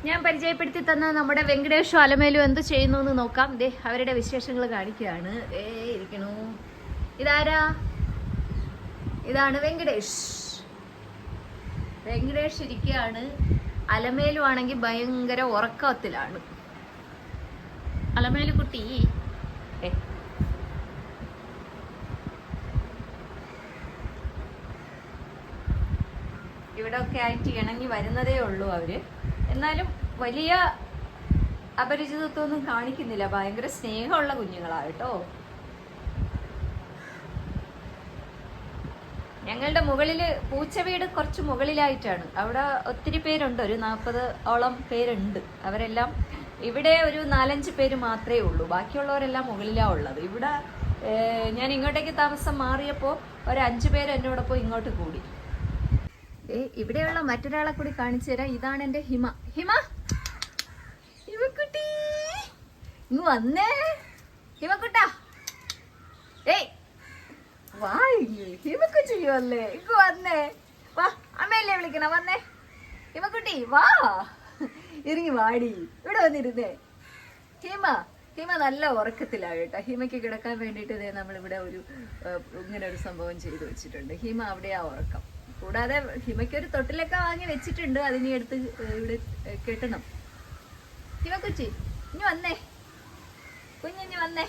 ഞാൻ പരിചയപ്പെടുത്തി തന്ന നമ്മുടെ വെങ്കടേഷും അലമേലും എന്ത് ചെയ്യുന്നു എന്ന് നോക്കാം. ദേ അവരുടെ വിശേഷങ്ങൾ കാണിക്കുകയാണ്. ഇരിക്കണു. ഇതാരാ? ഇതാണ് വെങ്കടേഷ്. വെങ്കടേഷ് ഇരിക്കുകയാണ്. അലമേലു ആണെങ്കിൽ ഭയങ്കര ഉറക്കത്തിലാണ്. അലമേലു കുട്ടി ഇവിടെ ഒക്കെ ആയിട്ട് ഇണങ്ങി വരുന്നതേ ഉള്ളൂ അവര്. എന്നാലും വലിയ അപരിചിതത്വമൊന്നും കാണിക്കുന്നില്ല. ഭയങ്കര സ്നേഹമുള്ള കുഞ്ഞുങ്ങളാട്ടോ. ഞങ്ങളുടെ മുകളില് പൂച്ച വീട് കുറച്ച് മുകളിലായിട്ടാണ്. അവിടെ ഒത്തിരി പേരുണ്ട്, ഒരു 40ഓളം പേരുണ്ട്. അവരെല്ലാം ഇവിടെ ഒരു 4-5 പേര് മാത്രമേ ഉള്ളൂ. ബാക്കിയുള്ളവരെല്ലാം മുകളിലാണ് ഉള്ളത്. ഇവിടെ ഞാൻ ഇങ്ങോട്ടേക്ക് താമസം മാറിയപ്പോൾ ഒരു 5 പേര് എന്നോടൊപ്പം ഇങ്ങോട്ട് കൂടി. ഇവിടെയുള്ള മറ്റൊരാളെ കൂടി കാണിച്ചു തരാം. ഇതാണ് എന്റെ ഹിമ. ഹിമ, ഹിമക്കുട്ടി ഇങ്ങ് വന്നേ. ഹിമക്കുട്ടാ, വാ, ഹിമക്കുട്ടി വന്നേ. ഇങ്ങ് വന്നേ, വാ. അമ്മയല്ലേ വിളിക്കണ? വന്നേ ഹിമക്കുട്ടി, വാ, ഇറങ്ങി വാടി. ഇവിടെ വന്നിരുന്നേ. ഹിമ നല്ല ഉറക്കത്തിലാണ് കേട്ടോ. ഹിമയ്ക്ക് കിടക്കാൻ വേണ്ടിയിട്ട് നമ്മളിവിടെ ഇങ്ങനെ ഒരു സംഭവം ചെയ്തു വെച്ചിട്ടുണ്ട്. ഹിമ അവിടെയാ ഉറക്കം. കൂടാതെ ഹിമയ്ക്കൊരു തൊട്ടിലൊക്കെ വാങ്ങി വെച്ചിട്ടുണ്ട്. അതിനെ എടുത്ത് ഇവിടെ കെട്ടണം. ഹിമക്കുച്ചി ഇനി വന്നേ, കുഞ്ഞിഞ്ഞ് വന്നേ.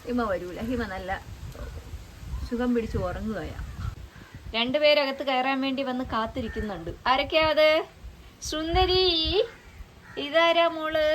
ഹിമ വരൂല. ഹിമ നല്ല സുഖം പിടിച്ച് ഉറങ്ങുകയാ. 2 പേരകത്ത് കയറാൻ വേണ്ടി വന്ന് കാത്തിരിക്കുന്നുണ്ട്. ആരൊക്കെയാ അത്? സുന്ദരി, ഇതാരാ മോള്?